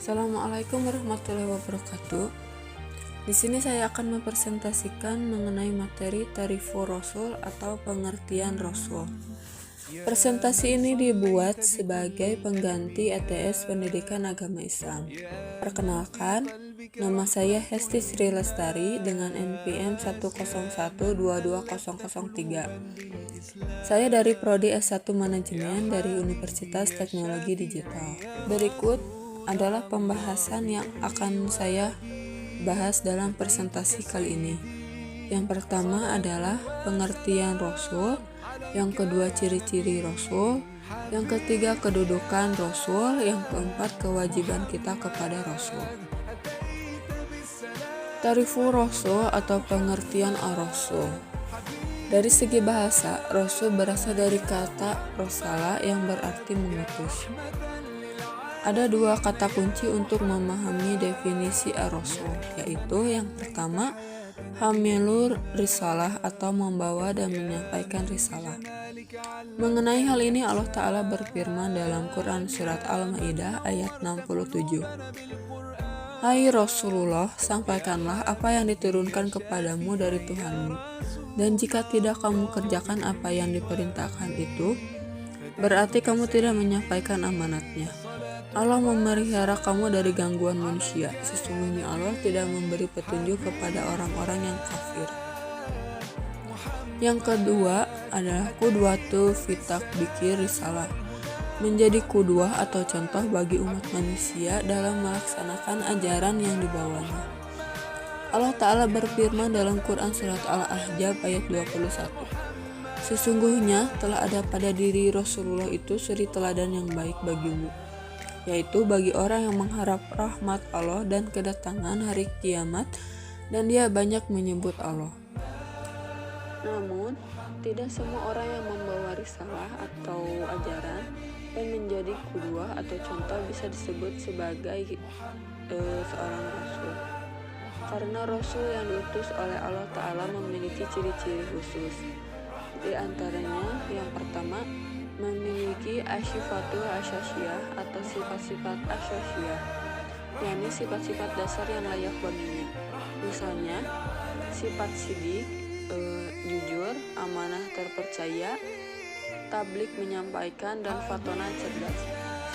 Assalamualaikum warahmatullahi wabarakatuh. Di sini saya akan mempresentasikan mengenai materi Ta'rifur Rasul atau pengertian Rasul. Presentasi ini dibuat sebagai pengganti ETS Pendidikan Agama Islam. Perkenalkan, nama saya Hesti Sri Lestari dengan NPM 101220003. Saya dari Prodi S1 Manajemen dari Universitas Teknologi Digital. Berikut adalah pembahasan yang akan saya bahas dalam presentasi kali ini. Yang pertama adalah pengertian Rasul, yang kedua ciri-ciri Rasul, yang ketiga kedudukan Rasul, yang keempat kewajiban kita kepada Rasul. Ta'rifur Rasul atau pengertian ar-Rasul. Dari segi bahasa, Rasul berasal dari kata rosala yang berarti mengutus. Ada dua kata kunci untuk memahami definisi ar-Rasul, yaitu yang pertama, hamilur risalah atau membawa dan menyampaikan risalah. Mengenai hal ini Allah Ta'ala berfirman dalam Quran Surat Al-Ma'idah ayat 67. Hai Rasulullah, sampaikanlah apa yang diturunkan kepadamu dari Tuhanmu, dan jika tidak kamu kerjakan apa yang diperintahkan itu, berarti kamu tidak menyampaikan amanatnya. Allah memelihara kamu dari gangguan manusia. Sesungguhnya Allah tidak memberi petunjuk kepada orang-orang yang kafir. Yang kedua adalah qudwatu fitak bikir risalah. Menjadi qudwah atau contoh bagi umat manusia dalam melaksanakan ajaran yang dibawanya. Allah Ta'ala berfirman dalam Quran Surat Al-Ahzab ayat 21. Sesungguhnya telah ada pada diri Rasulullah itu suri teladan yang baik bagimu, yaitu bagi orang yang mengharap rahmat Allah dan kedatangan hari kiamat, dan dia banyak menyebut Allah. Namun, tidak semua orang yang membawa risalah atau ajaran dan menjadi qudwah atau contoh bisa disebut sebagai seorang Rasul. Karena Rasul yang diutus oleh Allah Ta'ala memiliki ciri-ciri khusus. Di antaranya, yang pertama, memiliki asyifatul asyasiyah atau sifat-sifat asyasiyah, yakni sifat-sifat dasar yang layak baginya. Misalnya, sifat sidik, jujur, amanah terpercaya, tablik menyampaikan, dan fatona cerdas.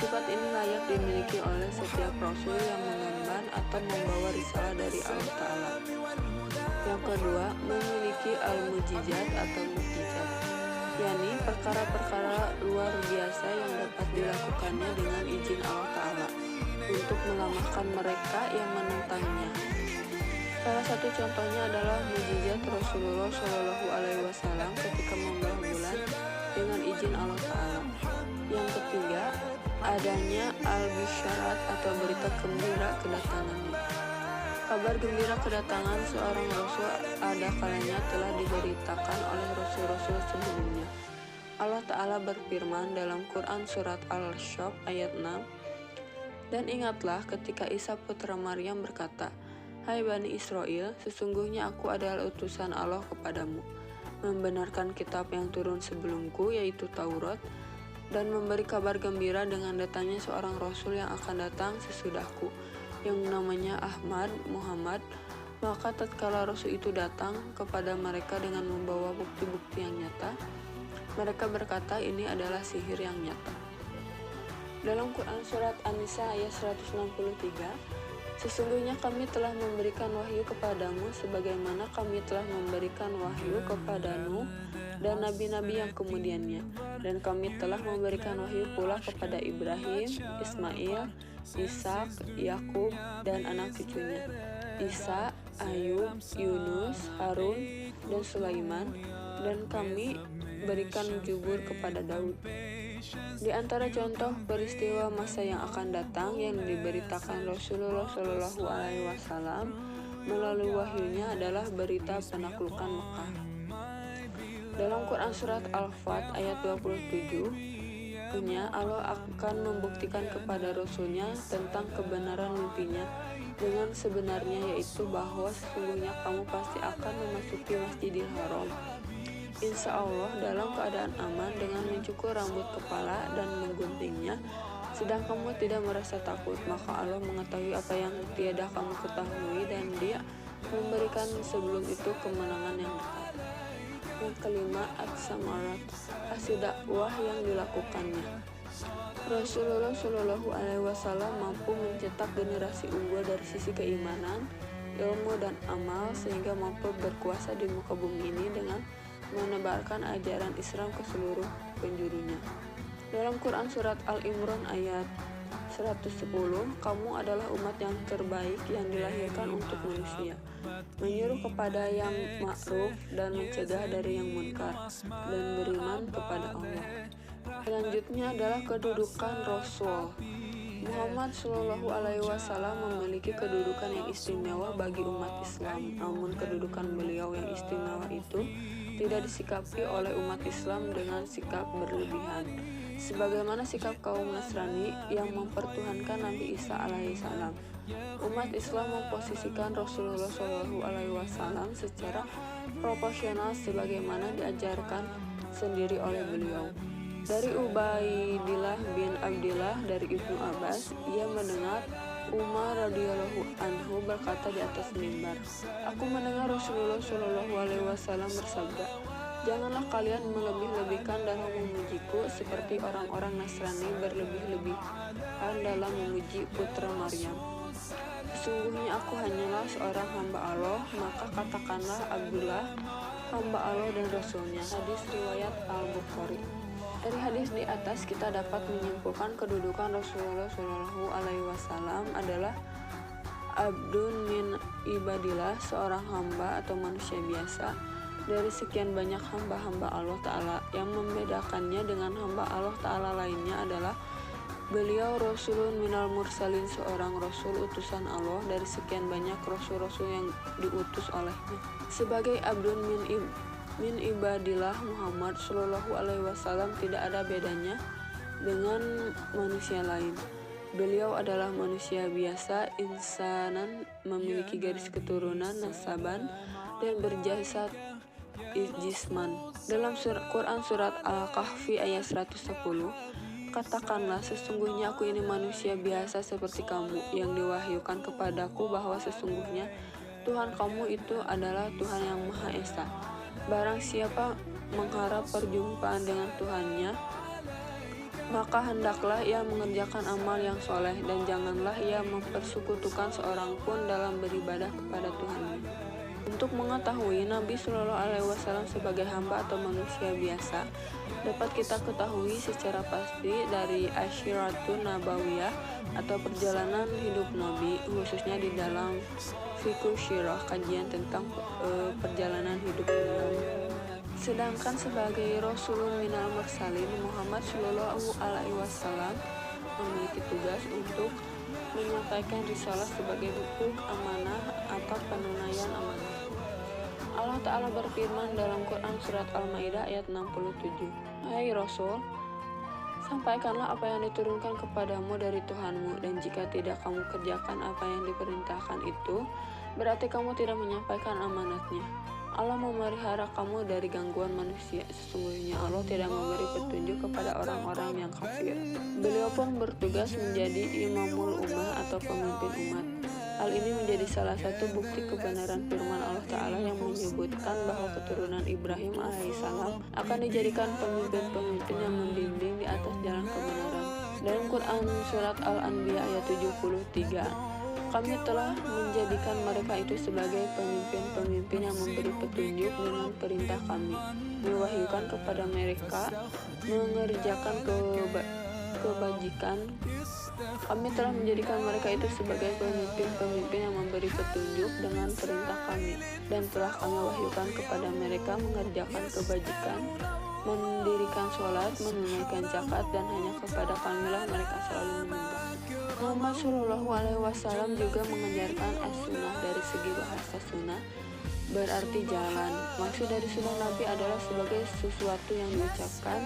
Sifat ini layak dimiliki oleh setiap rasul yang mengemban atau membawa risalah dari Allah Ta'ala. Yang kedua, memiliki al-mujizat atau mukjizat, yakni perkara-perkara luar biasa yang dapat dilakukannya dengan izin Allah Ta'ala untuk melemahkan mereka yang menentangnya. Salah satu contohnya adalah mukjizat Rasulullah Shallallahu Alaihi Wasallam ketika membelah bulan dengan izin Allah Ta'ala. Yang ketiga, adanya al-bisyarat atau berita gembira kedatangannya. Kabar gembira kedatangan seorang Rasul ada kalanya telah diberitakan oleh Rasul-Rasul sebelumnya. Allah Ta'ala berfirman dalam Quran Surat Al-Shop ayat 6. Dan ingatlah ketika Isa putra Maryam berkata, Hai Bani Israel, sesungguhnya aku adalah utusan Allah kepadamu, membenarkan kitab yang turun sebelumku yaitu Taurat, dan memberi kabar gembira dengan datangnya seorang Rasul yang akan datang sesudahku, yang namanya Ahmad Muhammad. Maka tatkala Rasul itu datang kepada mereka dengan membawa bukti-bukti yang nyata, mereka berkata ini adalah sihir yang nyata. Dalam Quran Surat An-Nisa ayat 163, sesungguhnya kami telah memberikan wahyu kepadamu sebagaimana kami telah memberikan wahyu kepada Nuh dan nabi-nabi yang kemudiannya, dan kami telah memberikan wahyu pula kepada Ibrahim, Ismail, Ishak, Yakub, dan anak cucunya, Isa, Ayub, Yunus, Harun, dan Sulaiman, dan kami berikan jubur kepada Daud. Di antara contoh peristiwa masa yang akan datang yang diberitakan Rasulullah Shallallahu Alaihi Wasallam melalui wahyunya adalah berita penaklukan Mekah. Dalam Quran Surat Al-Fat ayat 27, Allah akan membuktikan kepada Rasulnya tentang kebenaran mimpinya dengan sebenarnya, yaitu bahwa sesungguhnya kamu pasti akan memasuki Masjidil Haram, insya Allah dalam keadaan aman dengan mencukur rambut kepala dan mengguntingnya, sedang kamu tidak merasa takut, maka Allah mengetahui apa yang tiada kamu ketahui dan Dia memberikan sebelum itu kemenangan yang dekat. Yang kelima, as-samarat, hasil dakwah yang dilakukannya. Rasulullah Shallallahu Alaihi Wasallam mampu mencetak generasi unggul dari sisi keimanan, ilmu dan amal sehingga mampu berkuasa di muka bumi ini dengan menebarkan ajaran Islam ke seluruh penjurunya. Dalam Quran Surat Al-Imran ayat 110, kamu adalah umat yang terbaik yang dilahirkan untuk manusia, menyuruh kepada yang ma'ruf dan mencegah dari yang munkar, dan beriman kepada Allah. Selanjutnya adalah kedudukan Rasul. Muhammad Shallallahu Alaihi Wasallam memiliki kedudukan yang istimewa bagi umat Islam. Namun kedudukan beliau yang istimewa itu tidak disikapi oleh umat Islam dengan sikap berlebihan, sebagaimana sikap kaum Nasrani yang mempertuhankan Nabi Isa alaihissalam. Umat Islam memposisikan Rasulullah Shallallahu Alaihi Wasallam secara proporsional sebagaimana diajarkan sendiri oleh beliau. Dari Ubaidillah bin Abdillah dari Ibnu Abbas, ia mendengar Umar radhiyallahu anhu berkata di atas mimbar, aku mendengar Rasulullah Shallallahu Alaihi Wasallam bersabda, janganlah kalian melebih-lebihkan dalam memujiku seperti orang-orang Nasrani berlebih-lebihan dalam memuji putra Maryam. Sesungguhnya aku hanyalah seorang hamba Allah, maka katakanlah Abdullah, hamba Allah dan Rasulnya. Hadis riwayat Al-Bukhari. Dari hadis di atas kita dapat menyimpulkan kedudukan Rasulullah Shallallahu Alaihi Wasallam adalah abdun min ibadillah, seorang hamba atau manusia biasa dari sekian banyak hamba-hamba Allah Ta'ala. Yang membedakannya dengan hamba Allah Ta'ala lainnya adalah beliau Rasulun minal mursalin, seorang Rasul utusan Allah dari sekian banyak Rasul-Rasul yang diutus olehnya. Sebagai abdun min ibadillah, Muhammad Shallallahu Alaihi Wasallam tidak ada bedanya dengan manusia lain. Beliau adalah manusia biasa, insanan, memiliki garis keturunan, nasaban, dan berjasad jisman. Dalam Quran Surat Al-Kahfi ayat 110, katakanlah, sesungguhnya aku ini manusia biasa seperti kamu, yang diwahyukan kepadaku bahwa sesungguhnya Tuhan kamu itu adalah Tuhan yang Maha Esa. Barang siapa mengharap perjumpaan dengan Tuhannya, maka hendaklah ia mengerjakan amal yang soleh dan janganlah ia mempersekutukan seorang pun dalam beribadah kepada Tuhannya. Untuk mengetahui Nabi Shallallahu Alaihi Wasallam sebagai hamba atau manusia biasa, dapat kita ketahui secara pasti dari Asyiratun Nabawiyah atau perjalanan hidup Nabi, khususnya di dalam Fiqh Syirah, kajian tentang perjalanan hidup Nabi. Sedangkan sebagai Rasulun minal mursalin, Muhammad Shallallahu Alaihi Wasallam memiliki tugas untuk menyampaikan risalah sebagai bentuk amanah atau penunaian amanah. Allah Ta'ala berfirman dalam Quran Surat Al-Ma'idah ayat 67, hai Rasul, sampaikanlah apa yang diturunkan kepadamu dari Tuhanmu, dan jika tidak kamu kerjakan apa yang diperintahkan itu, berarti kamu tidak menyampaikan amanatnya. Allah memelihara kamu dari gangguan manusia. Sesungguhnya Allah tidak memberi petunjuk kepada orang-orang yang kafir. Beliau pun bertugas menjadi imamul ummah atau pemimpin umat. Hal ini menjadi salah satu bukti kebenaran firman Allah Ta'ala yang menyebutkan bahwa keturunan Ibrahim alaihissalam akan dijadikan pemimpin-pemimpin yang membimbing di atas jalan kebenaran. Dalam Quran Surat Al-Anbiya ayat 73, kami telah menjadikan mereka itu sebagai pemimpin-pemimpin yang memberi petunjuk dengan perintah kami, mewahyukan kepada mereka mengerjakan kebajikan. Kami telah menjadikan mereka itu sebagai pemimpin-pemimpin yang memberi petunjuk dengan perintah kami, dan telah kami wahyukan kepada mereka mengerjakan kebajikan, mendirikan sholat, menunaikan zakat, dan hanya kepada kamilah mereka selalu menyembah. Muhammad Shallallahu Alaihi Wasallam juga mengajarkan as-sunnah dari segi bahasa sunnah, berarti jalan. Maksud dari sunnah Nabi adalah sebagai sesuatu yang diucapkan,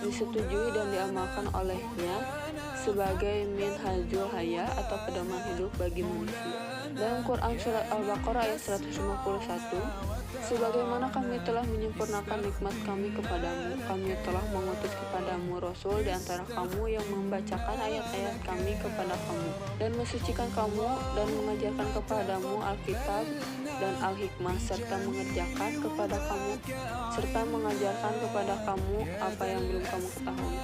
disetujui dan diamalkan olehnya sebagai minhajul haya atau pedoman hidup bagi manusia. Dalam Quran Surat Al-Baqarah ayat 151, sebagaimana kami telah menyempurnakan nikmat kami kepadamu, kami telah mengutus kepadamu Rasul di antara kamu yang membacakan ayat-ayat kami kepada kamu, dan mensucikan kamu, dan mengajarkan kepadamu Alkitab dan Al-Hikmah, serta mengerjakan kepada kamu, serta mengajarkan kepada kamu apa yang belum kamu ketahui.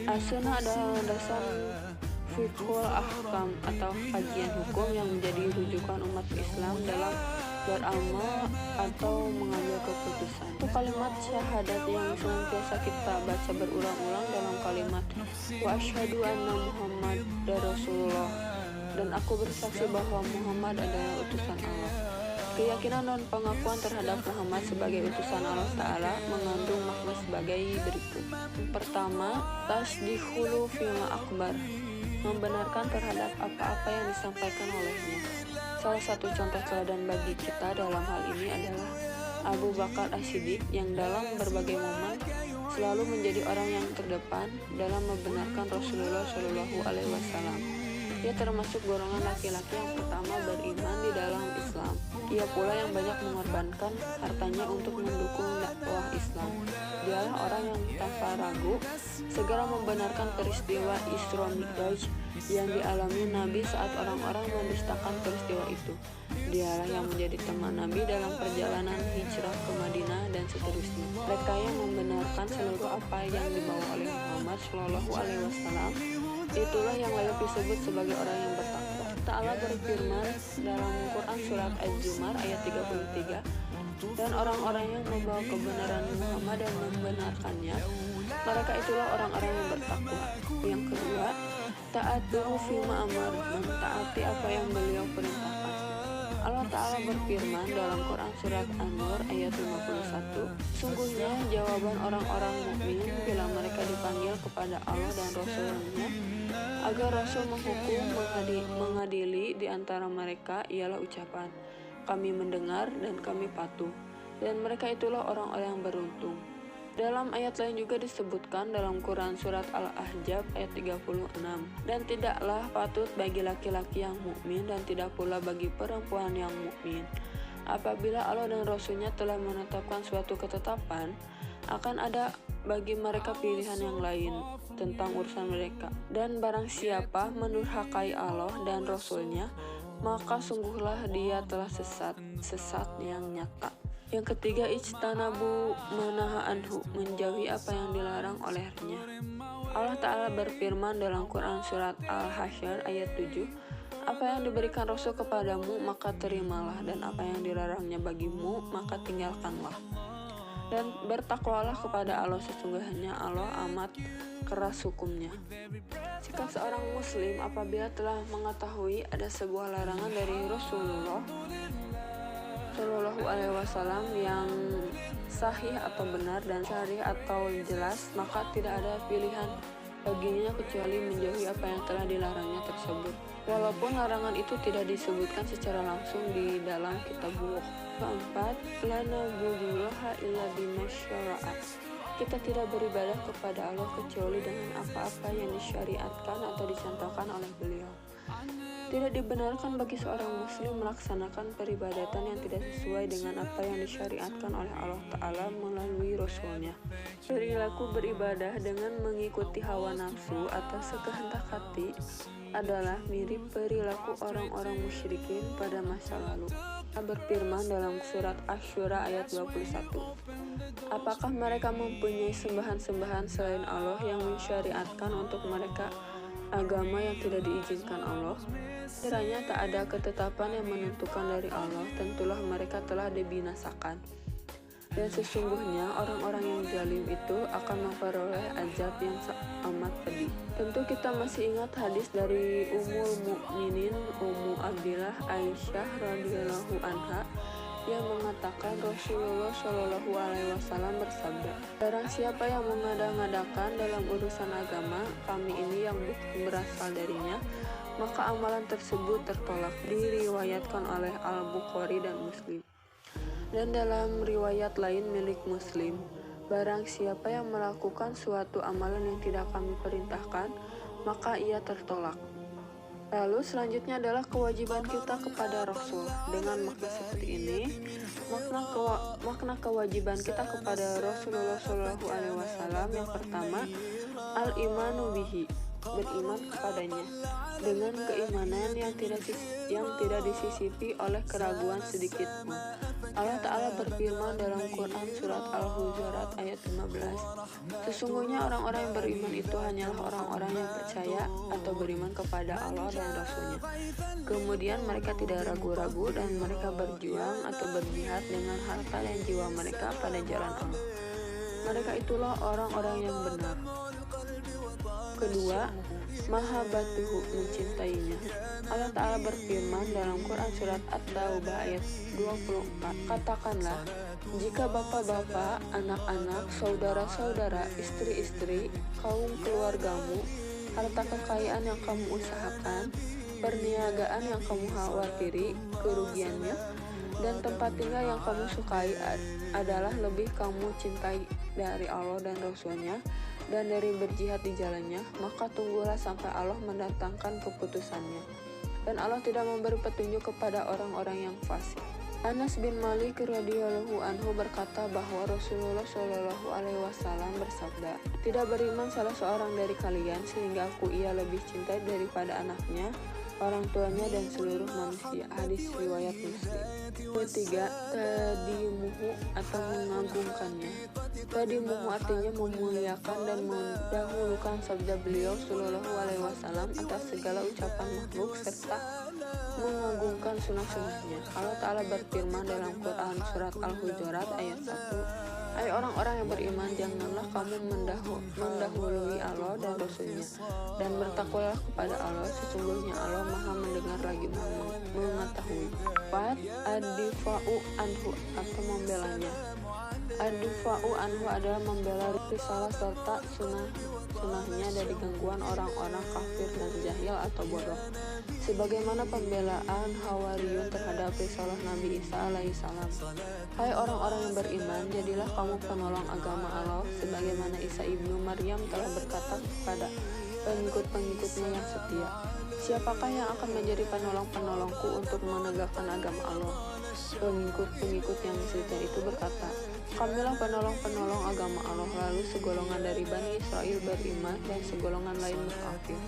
As-Sunnah adalah landasan fiqhul ahkam atau kajian hukum yang menjadi rujukan umat Islam dalam beramal atau mengambil keputusan. Itu kalimat syahadat yang senantiasa kita baca berulang-ulang dalam kalimat wa asyhadu anna Muhammad Rasulullah, dan aku bersaksi bahwa Muhammad adalah utusan Allah. Keyakinan dan pengakuan terhadap Muhammad sebagai utusan Allah Ta'ala mengandung makna sebagai berikut. Pertama, tasdiqul fima akbar, membenarkan terhadap apa-apa yang disampaikan olehnya. Salah satu contoh teladan bagi kita dalam hal ini adalah Abu Bakar As-Siddiq yang dalam berbagai momen selalu menjadi orang yang terdepan dalam membenarkan Rasulullah Shallallahu Alaihi Wasallam. Ia termasuk golongan laki-laki yang pertama beriman di dalam Islam. Ia pula yang banyak mengorbankan hartanya untuk mendukung dakwah Islam. Dialah orang yang tanpa ragu segera membenarkan peristiwa Isra Mi'raj yang dialami Nabi saat orang-orang mendustakan peristiwa itu. Dialah yang menjadi teman Nabi dalam perjalanan hijrah ke Madinah dan seterusnya. Mereka yang membenarkan seluruh apa yang dibawa oleh Muhammad Shallallahu Alaihi Wasallam, itulah yang layak disebut sebagai orang yang bertakwa. Ta'ala berfirman dalam Quran Surat Az-Zumar ayat 33, dan orang-orang yang membawa kebenaran Muhammad dan membenarkannya, mereka itulah orang-orang yang bertakwa. Yang kedua, ta'atuhu fima amar, mentaati apa yang beliau perintahkan. Allah Ta'ala berfirman dalam Quran Surat An-Nur ayat 51, sungguhnya jawaban orang-orang mukmin bila mereka dipanggil kepada Allah dan Rasul-Nya agar Rasul menghukum mengadili di antara mereka ialah ucapan, kami mendengar dan kami patuh, dan mereka itulah orang-orang yang beruntung. Dalam ayat lain juga disebutkan dalam Quran Surat Al-Ahzab ayat 36, dan tidaklah patut bagi laki-laki yang mukmin dan tidak pula bagi perempuan yang mukmin apabila Allah dan Rasulnya telah menetapkan suatu ketetapan, akan ada bagi mereka pilihan yang lain tentang urusan mereka. Dan barang siapa mendurhakai Allah dan Rasulnya, maka sungguhlah dia telah sesat yang nyata. Yang ketiga, ijtanabu manaha anhu, menjauhi apa yang dilarang olehnya. Allah Ta'ala berfirman dalam Quran Surat Al-Hasyr ayat 7, apa yang diberikan Rasul kepadamu maka terimalah, dan apa yang dilarangnya bagimu maka tinggalkanlah. Dan bertakwalah kepada Allah, sesungguhnya Allah amat keras hukumnya. Sikap seorang muslim apabila telah mengetahui ada sebuah larangan dari Rasulullah Shallallahu Alaihi Wasallam yang sahih atau benar dan syarih atau jelas, maka tidak ada pilihan baginya kecuali menjauhi apa yang telah dilarangnya tersebut, walaupun larangan itu tidak disebutkan secara langsung di dalam kitabullah. Keempat, la na'budullaha illa bimasyara'a, kita tidak beribadah kepada Allah kecuali dengan apa-apa yang disyariatkan atau dicontohkan oleh beliau. Tidak dibenarkan bagi seorang muslim melaksanakan peribadatan yang tidak sesuai dengan apa yang disyariatkan oleh Allah Ta'ala melalui Rasulnya. Perilaku beribadah dengan mengikuti hawa nafsu atau sekehendak hati adalah mirip perilaku orang-orang musyrikin pada masa lalu. Allah berfirman dalam surat Asy-Syura ayat 21, apakah mereka mempunyai sembahan-sembahan selain Allah yang mensyariatkan untuk mereka agama yang tidak diizinkan Allah? Kiranya tak ada ketetapan yang menentukan dari Allah, tentulah mereka telah dibinasakan. Dan sesungguhnya orang-orang yang zalim itu akan memperoleh azab yang amat pedih. Tentu kita masih ingat hadis dari Ummul Mukminin Ummu Abdillah Aisyah radhiyallahu anha yang mengatakan Rasulullah Shallallahu Alaihi Wasallam bersabda, barang siapa yang mengada-ngadakan dalam urusan agama kami ini yang bukan berasal darinya, maka amalan tersebut tertolak. Diriwayatkan oleh Al-Bukhari dan Muslim. Dan dalam riwayat lain milik Muslim, barang siapa yang melakukan suatu amalan yang tidak kami perintahkan, maka ia tertolak. Lalu selanjutnya adalah kewajiban kita kepada Rasul. Dengan makna seperti ini, makna kewajiban kita kepada Rasulullah SAW yang pertama, al-imanu bihi, beriman kepadanya dengan keimanan yang tidak disisipi oleh keraguan sedikit pun. Allah Ta'ala berfirman dalam Quran Surat Al-Hujurat ayat 15, sesungguhnya orang-orang yang beriman itu hanyalah orang-orang yang percaya atau beriman kepada Allah dan Rasul-Nya. Kemudian mereka tidak ragu-ragu dan mereka berjuang atau berjihad dengan harta dan jiwa mereka pada jalan Allah. Mereka itulah orang-orang yang benar. Kedua, mahabbatuhu, mencintainya. Allah Ta'ala berfirman dalam Quran Surat At-Taubah ayat 24, katakanlah, jika bapak-bapak, anak-anak, saudara-saudara, istri-istri, kaum keluargamu, harta kekayaan yang kamu usahakan, perniagaan yang kamu khawatiri kerugiannya, dan tempat tinggal yang kamu sukai adalah lebih kamu cintai dari Allah dan Rasul-Nya dan dari berjihad di jalannya, maka tunggulah sampai Allah mendatangkan keputusannya. Dan Allah tidak memberi petunjuk kepada orang-orang yang fasik. Anas bin Malik radhiyallahu anhu berkata bahwa Rasulullah Shallallahu alaihi wasallam bersabda, tidak beriman salah seorang dari kalian sehingga aku ia lebih cintai daripada anaknya, orang tuanya dan seluruh manusia. Hadis riwayat Muslim. Ketiga, tadimuhu atau mengagungkannya. Tadimuhu artinya memuliakan dan mendahulukan sabda beliau Shallallahu alaihi wasallam atas segala ucapan makhluk serta mengagungkan sunnah-sunnahnya. Allah Ta'ala berfirman dalam Quran Surat Al-Hujurat ayat 1, hai orang-orang yang beriman, janganlah kamu mendahului Allah dan Rasul-Nya, dan bertakwalah kepada Allah, sesungguhnya Allah maha mendengar lagi mengetahui. 4. Ad-difa'u anhu atau membelanya. Ad-difa'u anhu adalah membela risalah serta sunnahnya dari gangguan orang-orang kafir dan jahil atau bodoh, sebagaimana pembelaan Hawariyun terhadap risalah Nabi Isa alaihissalam. Hai orang-orang yang beriman, jadilah kamu penolong agama Allah, sebagaimana Isa ibnu Maryam telah berkata kepada pengikut-pengikutnya yang setia, siapakah yang akan menjadi penolong-penolongku untuk menegakkan agama Allah? Pengikut-pengikut yang setia itu berkata, kamilah penolong-penolong agama Allah. Lalu segolongan dari Bani Israel beriman dan segolongan lain berkafir.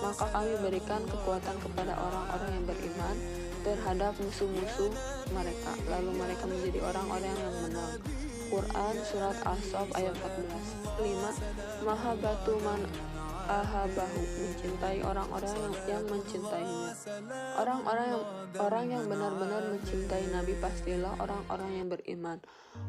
Maka kami berikan kekuatan kepada orang-orang yang beriman terhadap musuh-musuh mereka. Lalu mereka menjadi orang-orang yang menang. Quran Surat As-Saff ayat 14. 5. Mahabbatu man ahabahu, mencintai orang-orang yang mencintainya. Orang yang benar-benar mencintai Nabi pastilah orang-orang yang beriman.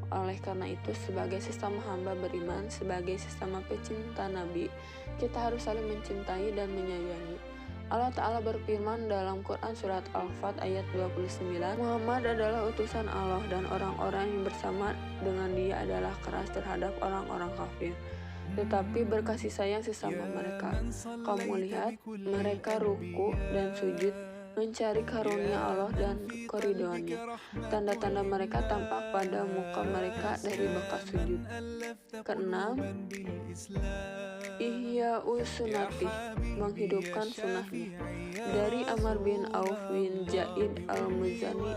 Oleh karena itu, sebagai sesama hamba beriman, sebagai sesama pecinta Nabi, kita harus saling mencintai dan menyayangi. Allah Ta'ala berfirman dalam Quran Surat Al-Fat ayat 29, Muhammad adalah utusan Allah dan orang-orang yang bersama dengan dia adalah keras terhadap orang-orang kafir, tetapi berkasih sayang sesama mereka. Kamu lihat, mereka ruku dan sujud mencari karunia Allah dan keriduannya. Tanda-tanda mereka tampak pada muka mereka dari bekas sujud. Keenam, Ihya'u sunnatih, menghidupkan sunnahnya. Dari Amr bin Auf bin Zaid al-Muzani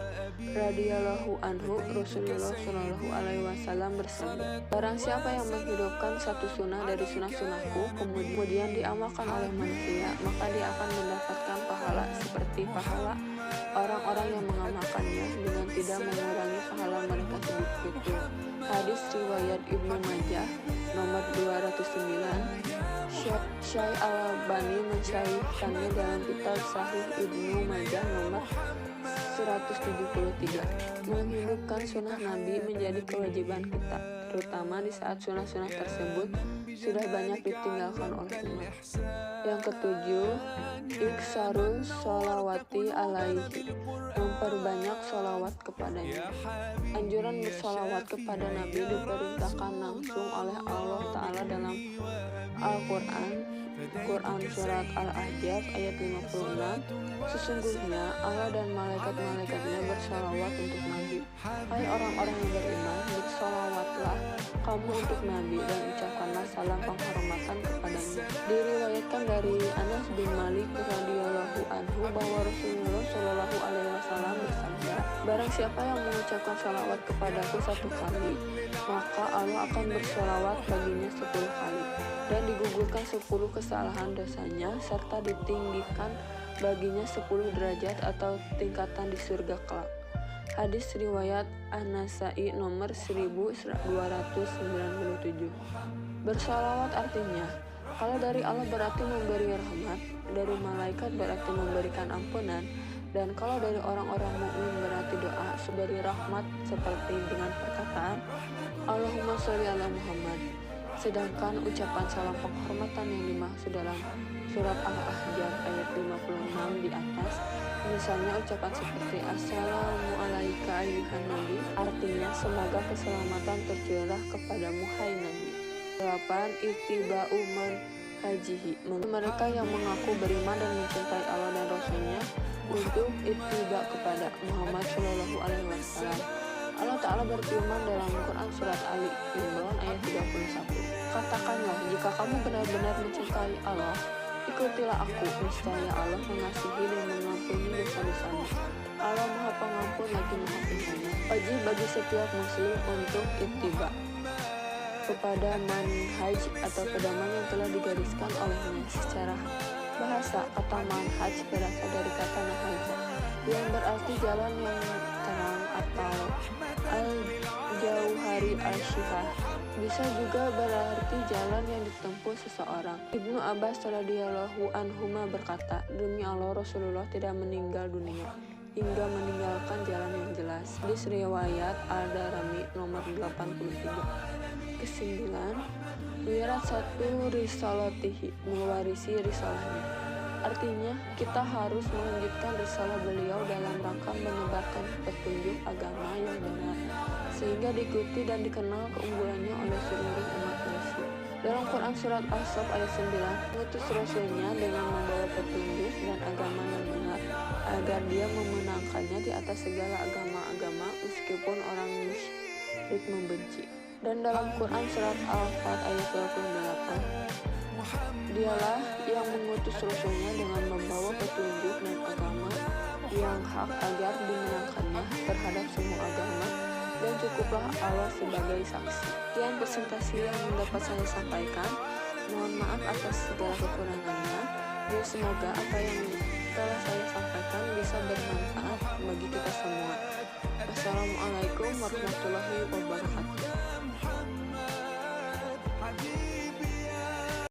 radhiyallahu anhu, Rasulullah Shallallahu alaihi wasallam bersabda, barang siapa yang menghidupkan satu sunnah dari sunnah-sunnahku kemudian diamalkan oleh manusia, maka dia akan mendapatkan pahala seperti pahala orang-orang yang mengamalkannya dengan tidak mengurangi pahala mereka sedikit pun. Hadis riwayat Ibnu Majah nomor 209. Syekh Al-Albani mensyahihkannya dalam kitab Sahih Ibnu Majah nomor 173. Menghidupkan sunnah Nabi menjadi kewajiban kita, terutama di saat sunnah-sunnah tersebut sudah banyak ditinggalkan oleh umat. Yang ketujuh, iksarul sholawati alaihi, memperbanyak sholawat kepadanya. Anjuran bersolawat kepada Nabi diperintahkan langsung oleh Allah Ta'ala dalam Al-Quran Quran Surat Al-Ahzab ayat 56, sesungguhnya Allah dan malaikat-malaikatnya bersalawat untuk Nabi. Hai orang-orang yang beriman, bersalawatlah kamu untuk Nabi dan ucapkanlah salam penghormatan kepadanya. Diriwayatkan dari Anas bin Malik radhiyallahu anhu bahwa Rasulullah Shallallahu alaihi wasallam bersabda, barang siapa yang mengucapkan salawat kepadaku 1 kali, maka Allah akan bersalawat baginya 10 kali dan digugurkan 10 kesalahan dosanya serta ditinggikan baginya 10 derajat atau tingkatan di surga kelak. Hadis riwayat An-Nasai nomor 1297. Bersalawat artinya, kalau dari Allah berarti memberi rahmat, dari malaikat berarti memberikan ampunan, dan kalau dari orang-orang mukmin berarti doa seberi rahmat seperti dengan perkataan Allahumma sholli ala Muhammad. Sedangkan ucapan salam penghormatan yang dimaksud dalam surat Al-Ahzab ayat 56 di atas, misalnya ucapan seperti Assalamu alaika ayyuhan nabi, artinya semoga keselamatan tercurah kepadamu hai Nabi. 8. Ittiba'u man hajihi, mereka yang mengaku beriman dan mencintai Allah dan Rasulnya untuk ittiba kepada Muhammad Shallallahu alaihi wasallam. Allah Ta'ala berfirman dalam Quran Surat Ali Imran ayat 31, katakanlah, jika kamu benar-benar mencintai Allah, ikutilah aku, niscaya Allah mengasihi dan mengampuni dosa-dosamu. Allah Maha Pengampun lagi Maha Penyayang. Wajib bagi setiap muslim untuk ittiba kepada manhaj atau pedoman yang telah digariskan olehnya. Secara bahasa, kata manhaj berasal dari kata nahaj yang berarti jalan yang terang atau al-jauhari al-syihah. Bisa juga berarti jalan yang ditempuh seseorang. Ibnu Abbas radhiyallahu anhuma berkata, demi Allah Rasulullah tidak meninggal dunia hingga meninggalkan jalan yang jelas. Hadis riwayat Al-Darimi nomor 83. Kesimpulan, wirat 1 risalatihi, mewarisi risalahnya. Artinya, kita harus melanjutkan risalah beliau dalam rangka menyebarkan petunjuk agama yang benar, sehingga diikuti dan dikenal keunggulannya oleh seluruh umat manusia. Dalam Quran Surat As-Saff ayat 9, mengutus Rasulnya dengan membawa petunjuk dan agama yang benar, agar dia memenangkannya di atas segala agama-agama meskipun orang musyrik membenci. Dan dalam Quran Surat Al-Fat ayat 28, dialah yang mengutus Rasulnya dengan membawa petunjuk dan agama yang hak agar dimenangkannya terhadap semua agama, dan cukuplah Allah sebagai saksi. Sekian presentasi yang dapat saya sampaikan. Mohon maaf atas segala kekurangannya. Dan semoga apa yang telah saya sampaikan bisa bermanfaat bagi kita semua. Wassalamualaikum warahmatullahi wabarakatuh.